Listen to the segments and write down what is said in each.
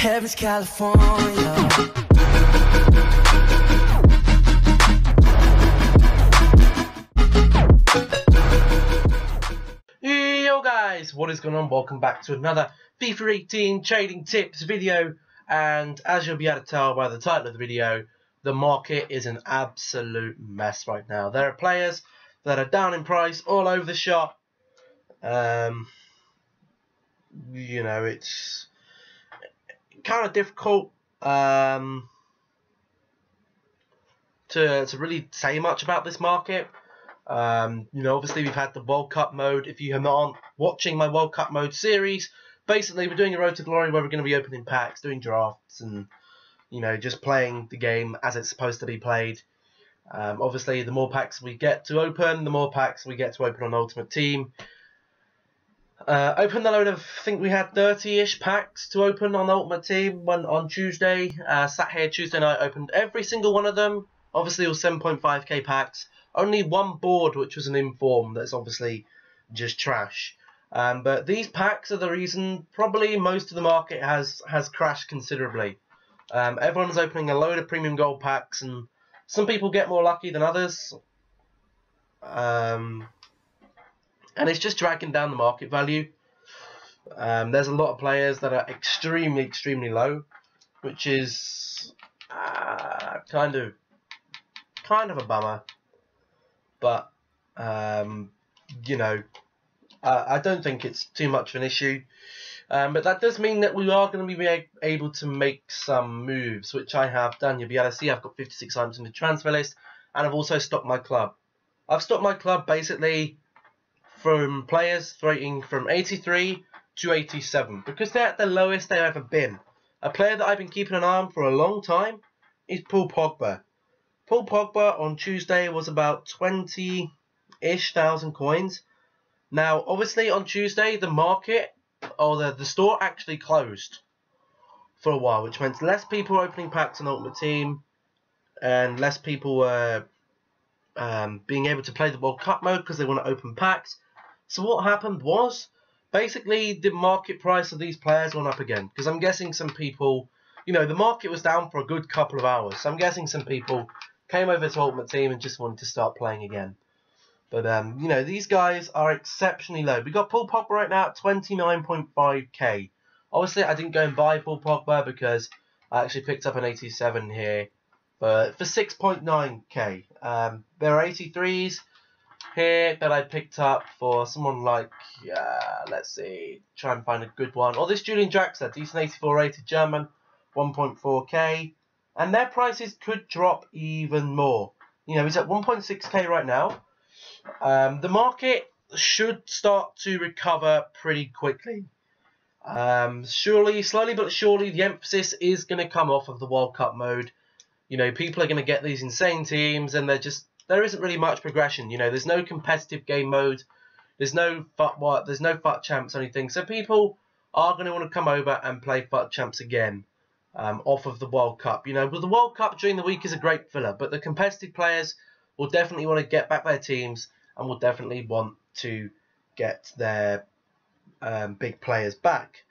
Heaven's California. Yo guys, what is going on? Welcome back to another FIFA 18 trading tips video, and as you'll be able to tell by the title of the video, the market is an absolute mess right now. There are players that are down in price all over the shop. You know, it's kind of difficult to really say much about this market. You know, obviously we've had the World Cup mode. If you are not watching my World Cup mode series, basically we're doing a Road to Glory where we're going to be opening packs, doing drafts, and you know, just playing the game as it's supposed to be played. Obviously, the more packs we get to open, the more packs we get to open on Ultimate Team. Opened a load of, I think we had 30-ish packs to open on Ultimate Team on Tuesday. Sat here Tuesday night, opened every single one of them. Obviously, all 7.5k packs. Only one board, which was an inform, that's obviously just trash. But these packs are the reason probably most of the market has crashed considerably. Everyone's opening a load of premium gold packs, and some people get more lucky than others. And it's just dragging down the market value. There's a lot of players that are extremely low, which is kind of a bummer. But you know, I don't think it's too much of an issue. But that does mean that we are going to be able to make some moves, which I have done. You'll be able to see I've got 56 items in the transfer list, and I've also stocked my club. I've stocked my club basically from players rating from 83 to 87, because they're at the lowest they've ever been. A player that I've been keeping an eye on for a long time is Paul Pogba. Paul Pogba on Tuesday was about 20-ish thousand coins. Now, obviously on Tuesday, the market, or the store actually closed for a while, which meant less people were opening packs on Ultimate Team, and less people were being able to play the World Cup mode because they want to open packs. So what happened was, basically the market price of these players went up again, because I'm guessing some people, you know, the market was down for a good couple of hours, so I'm guessing some people came over to Ultimate Team and just wanted to start playing again. But you know, these guys are exceptionally low. We got Paul Pogba right now at 29.5k. Obviously, I didn't go and buy Paul Pogba because I actually picked up an 87 here for 6.9k. There are 83s here that I picked up for someone like, let's see, try and find a good one. Oh, this Julian Draxler, decent 84 rated German, 1.4k. And their prices could drop even more. You know, he's at 1.6k right now. The market should start to recover pretty quickly. Surely, slowly but surely, the emphasis is going to come off of the World Cup mode. You know, people are going to get these insane teams, and there isn't really much progression. You know, there's no competitive game mode. There's no FUT champs or anything. So people are going to want to come over and play FUT champs again off of the World Cup. You know, but the World Cup during the week is a great filler, but the competitive players will definitely want to get back their teams and will definitely want to get their big players back.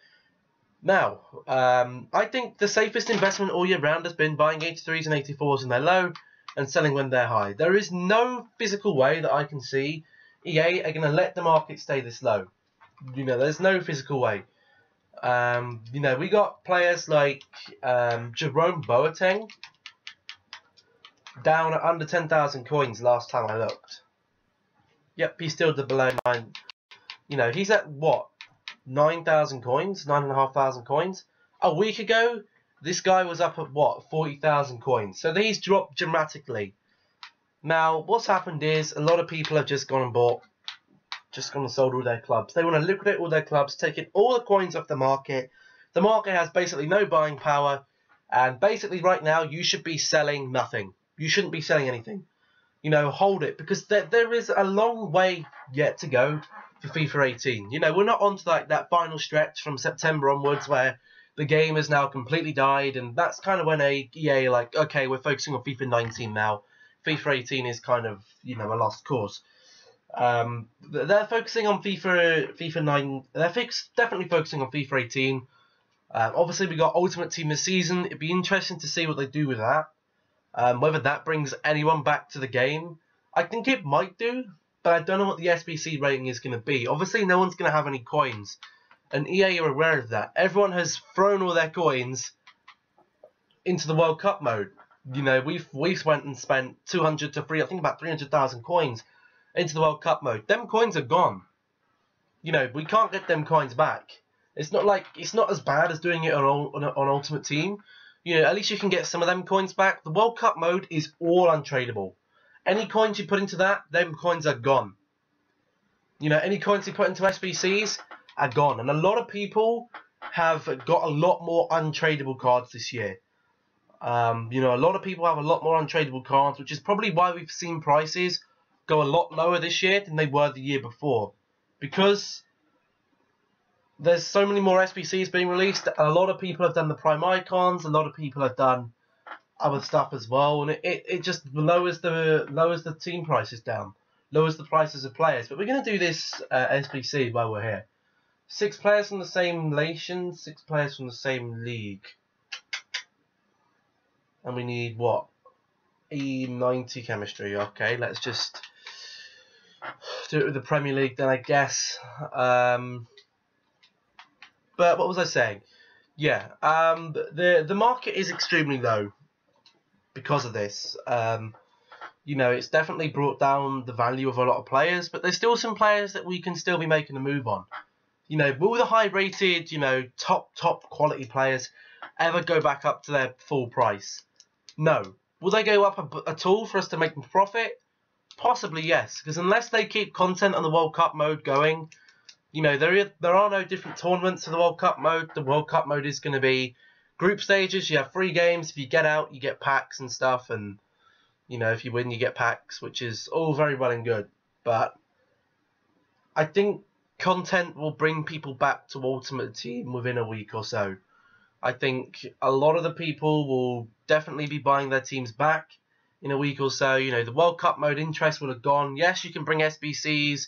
Now, I think the safest investment all year round has been buying 83s and 84s when they're low and selling when they're high. There is no physical way that I can see EA are going to let the market stay this low. You know, there's no physical way. You know, we got players like Jerome Boateng down at under 10,000 coins last time I looked. Yep, he's still below 9. You know, he's at what? 9,000 coins? 9,500 coins? A week ago, this guy was up at what? 40,000 coins. So these dropped dramatically. Now, what's happened is a lot of people have just gone and sold all their clubs. They want to liquidate all their clubs, taking all the coins off the market. The market has basically no buying power, and basically right now you should be selling nothing. You shouldn't be selling anything. You know, hold it, because there is a long way yet to go for FIFA 18. You know, we're not on to like that final stretch from September onwards where the game has now completely died, and that's kind of when EA are like, okay, we're focusing on FIFA 19 now. FIFA 18 is kind of, you know, a lost cause. They're focusing on FIFA 9. They're definitely focusing on FIFA 18 Obviously, we got Ultimate Team this season. It'd be interesting to see what they do with that. Whether that brings anyone back to the game. I think it might do, but I don't know what the SBC rating is going to be. Obviously, no one's going to have any coins, and EA are aware of that. Everyone has thrown all their coins into the World Cup mode. You know, we've went and spent 200 to 3, I think about 300,000 coins into the World Cup mode. Them coins are gone. You know, we can't get them coins back. It's not as bad as doing it on Ultimate Team. You know, at least you can get some of them coins back. The World Cup mode is all untradeable. Any coins you put into that, them coins are gone. You know, any coins you put into SBCs are gone. And a lot of people have got a lot more untradeable cards this year. You know, a lot of people have a lot more untradeable cards, which is probably why we've seen prices go a lot lower this year than they were the year before. Because there's so many more SBCs being released, and a lot of people have done the Prime Icons, a lot of people have done other stuff as well, and it just lowers the team prices down, lowers the prices of players. But we're going to do this SBC while we're here. 6 players from the same nation, 6 players from the same league. And we need, what? E90 chemistry. Okay, let's just do it with the Premier League then, I guess. But what was I saying? Yeah, the market is extremely low because of this. You know, it's definitely brought down the value of a lot of players, but there's still some players that we can still be making a move on. You know, will the high-rated, you know, top quality players ever go back up to their full price? No. Will they go up at all for us to make a profit? Possibly yes, because unless they keep content on the World Cup mode going, you know, there are no different tournaments for the World Cup mode. The World Cup mode is going to be group stages. You have 3 games. If you get out, you get packs and stuff. And, you know, if you win, you get packs, which is all very well and good. But I think content will bring people back to Ultimate Team within a week or so. I think a lot of the people will definitely be buying their teams back in a week or so. You know, the World Cup mode interest will have gone. Yes, you can bring SBCs.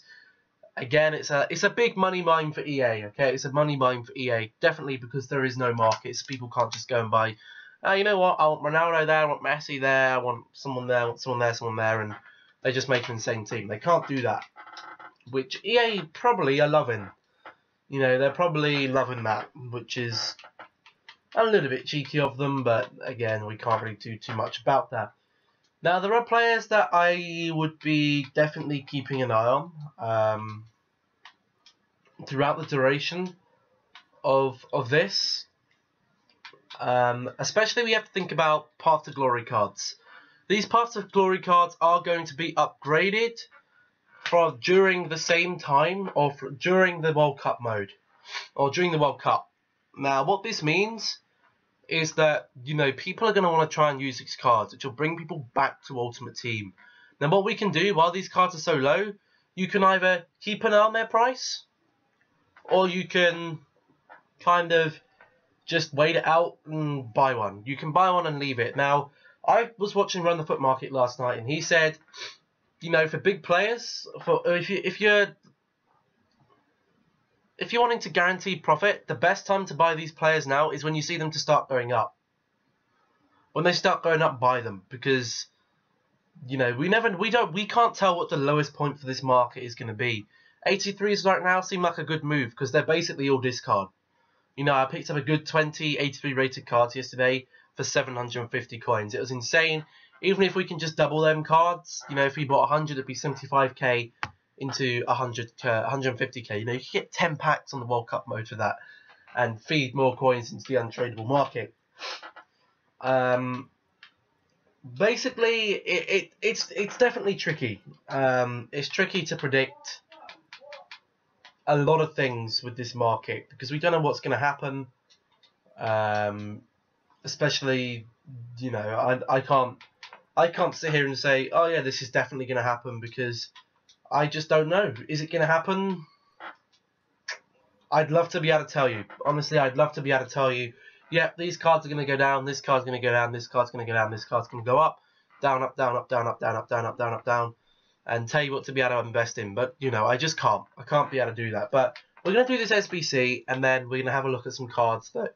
Again, it's a big money mine for EA, okay? It's a money mine for EA, definitely, because there is no markets. People can't just go and buy, you know what, I want Ronaldo there, I want Messi there, I want someone there, I want someone there, and they just make an insane team. They can't do that, which EA probably are loving. You know, they're probably loving that, which is a little bit cheeky of them, but again, we can't really do too much about that. Now, there are players that I would be definitely keeping an eye on throughout the duration of this. Especially we have to think about Path to Glory cards. These Path to Glory cards are going to be upgraded during the same time or during the World Cup mode or during the World Cup. Now, what this means is that, you know, people are going to want to try and use these cards, which will bring people back to Ultimate Team. Now, what we can do, while these cards are so low, you can either keep an eye on their price, or you can kind of just wait it out and buy one. You can buy one and leave it. Now, I was watching Run the Foot Market last night, and he said, you know, for big players, if you're wanting to guarantee profit, the best time to buy these players now is when you see them to start going up. When they start going up, buy them, because, you know, we can't tell what the lowest point for this market is going to be. 83s right now seem like a good move because they're basically all discard. You know, I picked up a good 20 83 rated cards yesterday for 750 coins. It was insane. Even if we can just double them cards, you know, if we bought 100, it'd be 75k. Into 150k, you know, you can get 10 packs on the World Cup mode for that, and feed more coins into the untradeable market. Basically, it's definitely tricky. It's tricky to predict a lot of things with this market because we don't know what's going to happen. Especially, you know, I can't sit here and say, oh yeah, this is definitely going to happen because I just don't know. Is it going to happen? I'd love to be able to tell you. Honestly, I'd love to be able to tell you, yeah, these cards are going to go down, this card's going to go down, this card's going to go down, this card's going to go up, down, up, down, up, down, up, down, up, down, up, down, up, down, and tell you what to be able to invest in. But, you know, I just can't. I can't be able to do that. But we're going to do this SBC, and then we're going to have a look at some cards that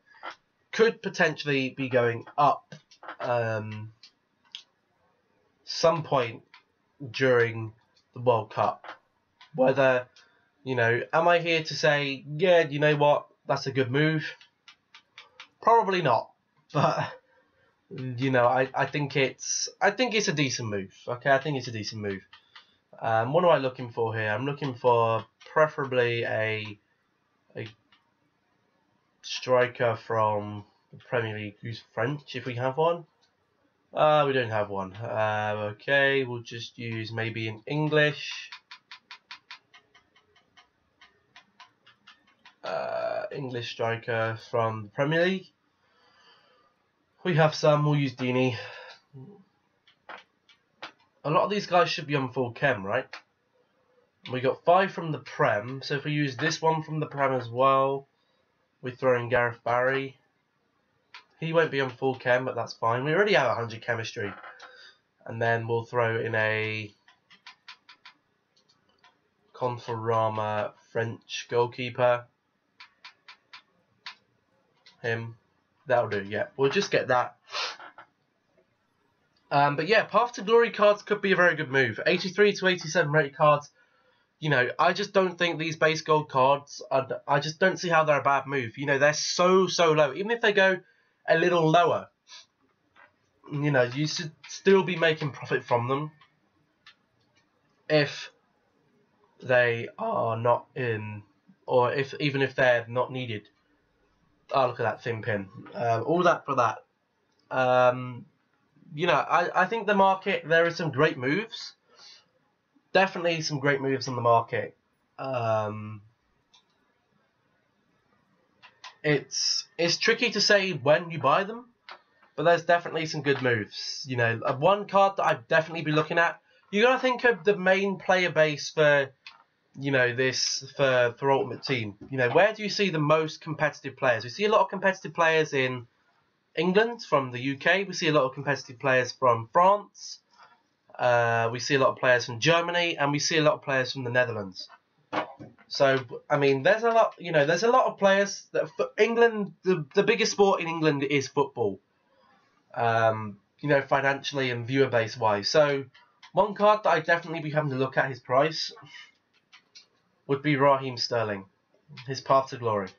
could potentially be going up some point during the World Cup. Whether, am I here to say, yeah, you know what, that's a good move? Probably not. But I think it's a decent move. Okay, I think it's a decent move. What am I looking for here? I'm looking for preferably a striker from the Premier League who's French, if we have one. We don't have one. Okay, we'll just use maybe an English. English striker from the Premier League. We have some. We'll use Dini. A lot of these guys should be on full chem, right? We got 5 from the Prem, so if we use this one from the Prem as well, we throw in Gareth Barry. He won't be on full chem, but that's fine. We already have 100 chemistry. And then we'll throw in a Conforama French goalkeeper. Him. That'll do, yeah. We'll just get that. But yeah, Path to Glory cards could be a very good move. 83 to 87 rated cards. I just don't think these base gold cards, I just don't see how they're a bad move. They're so low. Even if they go a little lower, you should still be making profit from them if they are not in, or even if they're not needed. Oh, look at that thin pin. All that for that. I think the market, there are some great moves. Definitely some great moves on the market. It's tricky to say when you buy them, but there's definitely some good moves. One card that I'd definitely be looking at. You got to think of the main player base for, this for Ultimate Team. Where do you see the most competitive players? We see a lot of competitive players in England from the UK. We see a lot of competitive players from France. We see a lot of players from Germany, and we see a lot of players from the Netherlands. So, I mean, there's a lot. There's a lot of players that for England. The biggest sport in England is football. Financially and viewer base wise. So, one card that I'd definitely be having to look at his price would be Raheem Sterling, his Path to Glory.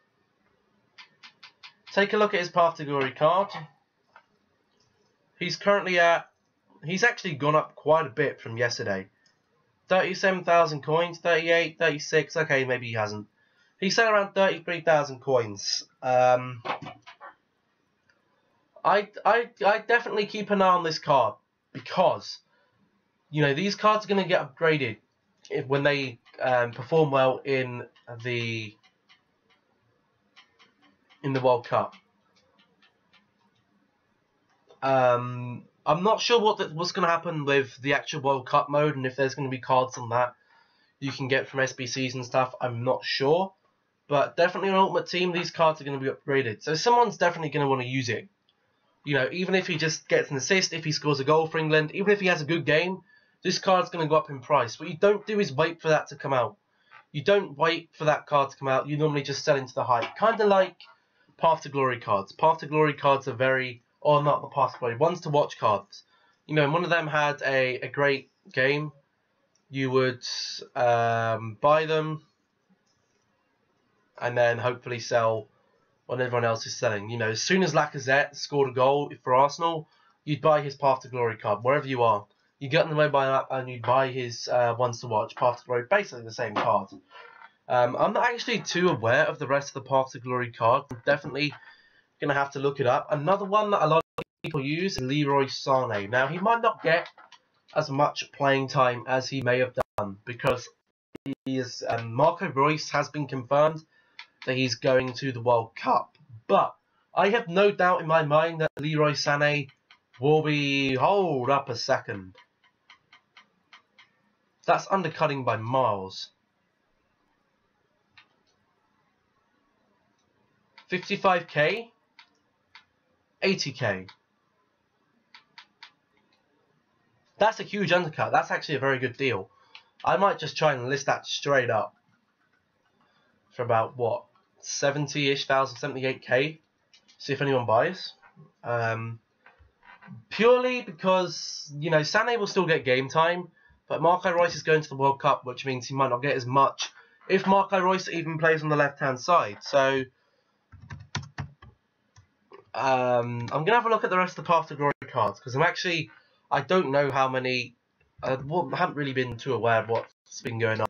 Take a look at his Path to Glory card. He's currently at. He's actually gone up quite a bit from yesterday. 37,000 coins, 38, 36. Okay, maybe he hasn't. He's at around 33,000 coins. I definitely keep an eye on this card because these cards are going to get upgraded when they perform well in the World Cup. I'm not sure what's going to happen with the actual World Cup mode and if there's going to be cards on that you can get from SBCs and stuff. I'm not sure. But definitely on Ultimate Team, these cards are going to be upgraded. So someone's definitely going to want to use it. Even if he just gets an assist, if he scores a goal for England, even if he has a good game, this card's going to go up in price. What you don't do is wait for that to come out. You don't wait for that card to come out. You normally just sell into the hype. Kind of like Path to Glory cards. Path to Glory cards are very... Or not the Path to Glory. Ones to watch cards. One of them had a great game. You would buy them and then hopefully sell when everyone else is selling. As soon as Lacazette scored a goal for Arsenal, you'd buy his Path to Glory card, wherever you are. You get on the mobile app and you'd buy his ones to watch, Path to Glory, basically the same card. I'm not actually too aware of the rest of the Path to Glory card. I'm definitely going to have to look it up. Another one that a lot of people use is Leroy Sané. Now, he might not get as much playing time as he may have done because he is, Marco Reus has been confirmed that he's going to the World Cup. But I have no doubt in my mind that Leroy Sané will be... Hold up a second. That's undercutting by miles. 55k? 80k. That's a huge undercut. That's actually a very good deal. I might just try and list that straight up for about, what, 70-ish thousand, 78k? See if anyone buys. Purely because, you know, Sané will still get game time, but Marco Reus is going to the World Cup, which means he might not get as much if Marco Reus even plays on the left-hand side. So, I'm going to have a look at the rest of the Path to Glory cards, because I don't know how many, I haven't really been too aware of what's been going on.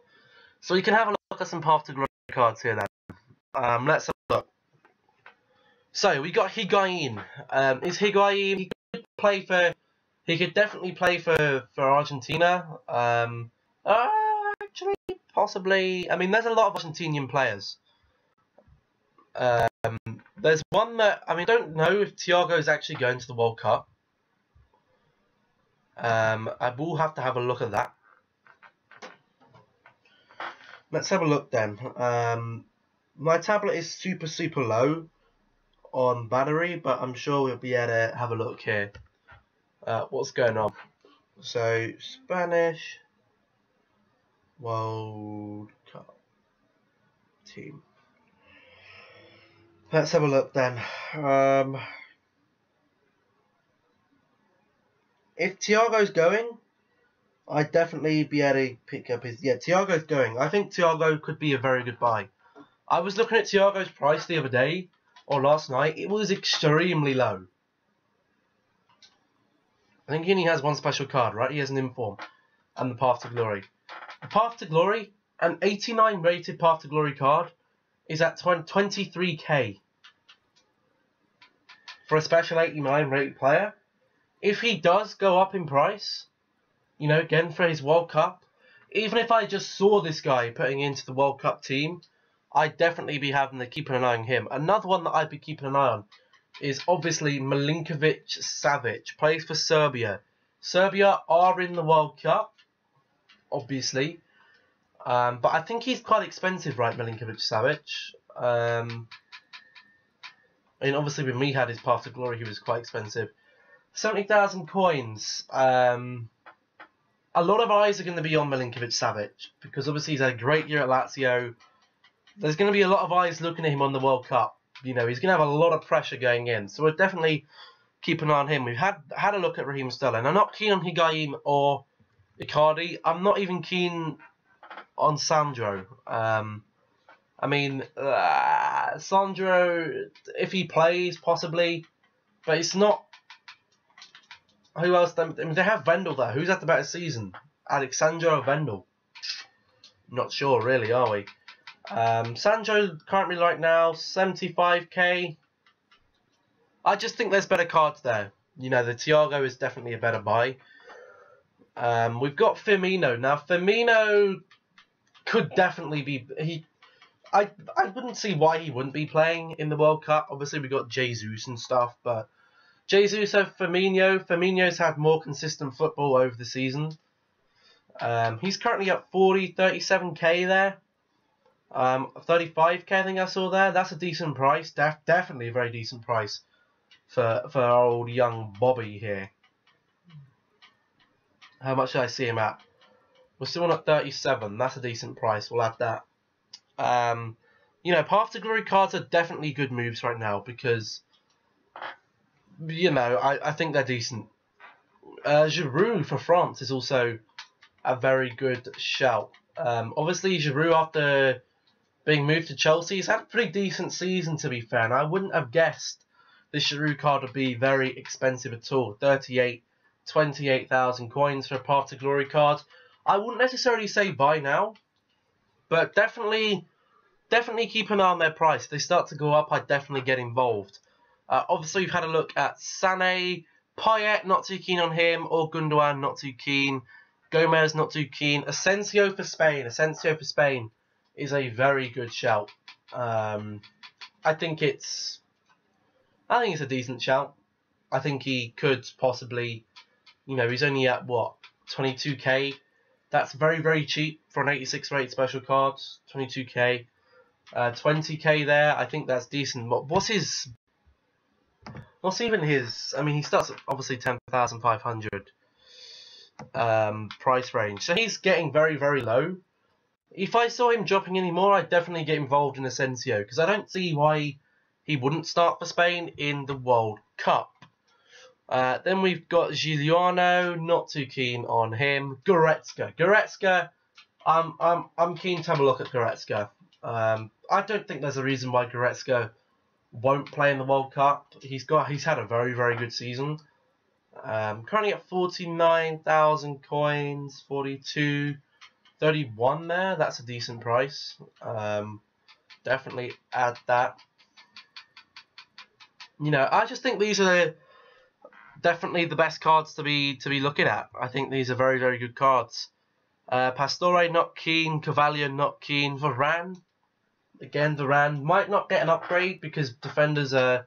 So you can have a look at some Path to Glory cards here then. Let's have a look. So, we got Higuain. Is Higuain, he could definitely play for Argentina. Actually, possibly. I mean, there's a lot of Argentinian players. There's one that, I mean, I don't know if Thiago is actually going to the World Cup. I will have to have a look at that. Let's have a look then. My tablet is super low on battery, but I'm sure we'll be able to have a look here. What's going on? So, Spanish World Cup team. Let's have a look then. If Thiago's going, I'd definitely be able to pick up his... Yeah, Thiago's going. I think Thiago could be a very good buy. I was looking at Thiago's price the other day, or last night. It was extremely low. I think he only has one special card, right? He has an Inform and the Path to Glory. The Path to Glory, an 89 rated Path to Glory card, is at 23k. For a special 89 rated player. If he does go up in price, you know, again for his World Cup, even if I just saw this guy putting into the World Cup team, I'd definitely be having to keep an eye on him. Another one that I'd be keeping an eye on is obviously Milinkovic-Savic, plays for Serbia. Serbia are in the World Cup, obviously. But I think he's quite expensive, right, Milinkovic-Savic? And obviously when we had his Path to Glory, he was quite expensive. 70,000 coins. A lot of eyes are going to be on Milinkovic-Savic, because obviously he's had a great year at Lazio. There's going to be a lot of eyes looking at him on the World Cup. You know, he's going to have a lot of pressure going in. So we'll definitely keep an eye on him. We've had a look at Raheem Sterling. I'm not keen on Higuain or Icardi. I'm not even keen on Sandro. I mean, Sandro, if he plays, possibly. But it's not... Who else? I mean, they have Vendel there. Who's had the better season? Alexandro or Vendel? Not sure, really, are we? Sandro currently right now 75k. I just think there's better cards there. You know, the Thiago is definitely a better buy. We've got Firmino now. Firmino could definitely be. I wouldn't see why he wouldn't be playing in the World Cup. Obviously, we got Jesus and stuff, but Jesus over Firmino. Firmino's had more consistent football over the season. He's currently at 37k there. 35k I think I saw there. That's a decent price. Definitely a very decent price for our old young Bobby here. How much did I see him at? We're still on at 37. That's a decent price. We'll add that. You know, Path to Glory cards are definitely good moves right now because, you know, I think they're decent. Giroud for France is also a very good shout. Obviously, Giroud, after being moved to Chelsea, he's had a pretty decent season, to be fair, and I wouldn't have guessed this Giroud card would be very expensive at all. 28,000 coins for a Path to Glory card. I wouldn't necessarily say buy now, but definitely keep an eye on their price. If they start to go up, I'd definitely get involved. Obviously, we've had a look at Sané, Payet, not too keen on him, or Gundogan, not too keen. Gomez, not too keen. Asensio for Spain. Asensio for Spain is a very good shout. I think it's a decent shout. I think he could possibly, you know, he's only at what, 22k. That's very, very cheap for an 86 rated special card. 22k, 20k there. I think that's decent. What's even his? I mean, he starts at obviously 10,500 price range, so he's getting very, very low. If I saw him dropping any more, I'd definitely get involved in Asensio, because I don't see why he wouldn't start for Spain in the World Cup. Then we've got Giuliano, not too keen on him. Goretzka, I'm keen to have a look at Goretzka. I don't think there's a reason why Goretzka won't play in the World Cup. He's had a very, very good season. Currently at 49,000 coins, 42, 31 there. That's a decent price. Definitely add that. You know, I just think these are definitely the best cards to be looking at. I think these are very, very good cards. Pastore not keen, Cavalier not keen, Varane. Again, Varane might not get an upgrade because defenders are.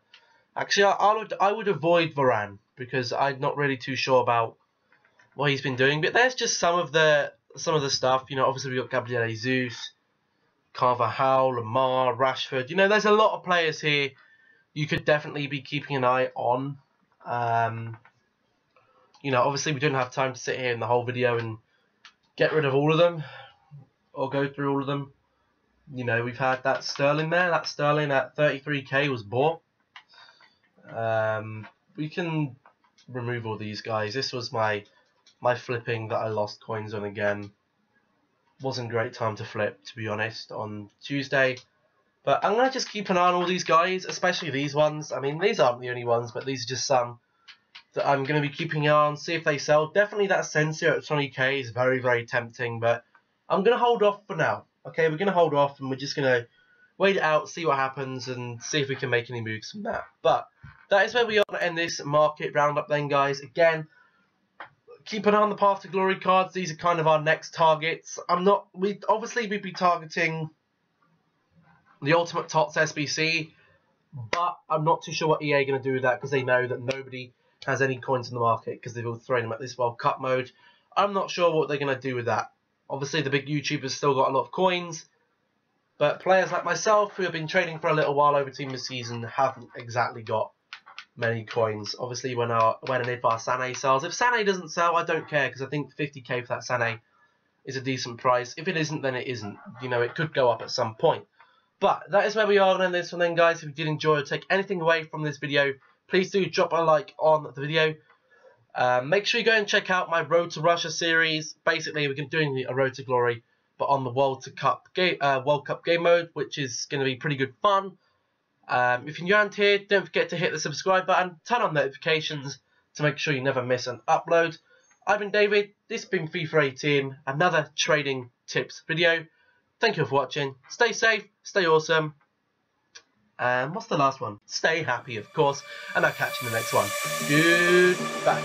Actually, I would avoid Varane because I'm not really too sure about what he's been doing. But there's just some of the stuff. You know, obviously we've got Gabriel Jesus, Carvajal, Lamar, Rashford. You know, there's a lot of players here you could definitely be keeping an eye on. You know, obviously we don't have time to sit here in the whole video and get rid of all of them or go through all of them. You know, we've had that Sterling there. That Sterling at 33k was bought. We can remove all these guys. This was my flipping that I lost coins on again. Wasn't a great time to flip, to be honest, on Tuesday. But I'm going to just keep an eye on all these guys, especially these ones. I mean, these aren't the only ones, but these are just some that I'm going to be keeping an eye on, see if they sell. Definitely that Sensio at 20k is very, very tempting, but I'm going to hold off for now. Okay, we're going to hold off and we're just going to wait it out, see what happens, and see if we can make any moves from that. But that is where we are to end this market roundup then, guys. Again, keep an eye on the Path to Glory cards. These are kind of our next targets. We'd be targeting the Ultimate Tots SBC, but I'm not too sure what EA are going to do with that because they know that nobody has any coins in the market because they've all thrown them at this World Cup mode. I'm not sure what they're going to do with that. Obviously, the big YouTubers still got a lot of coins, but players like myself who have been trading for a little while over Team this season haven't exactly got many coins. Obviously, when and if our Sané sells. If Sané doesn't sell, I don't care because I think 50k for that Sané is a decent price. If it isn't, then it isn't. You know, it could go up at some point. But that is where we are on this one then, guys. If you did enjoy or take anything away from this video, please do drop a like on the video. Make sure you go and check out my Road to Russia series. Basically, we're doing a Road to Glory, but on the World Cup game mode, which is going to be pretty good fun. If you're new around here, don't forget to hit the subscribe button, turn on notifications to make sure you never miss an upload. I've been David, this has been FIFA 18, another trading tips video. Thank you for watching, stay safe, stay awesome, and what's the last one? Stay happy, of course, and I'll catch you in the next one. Goodbye.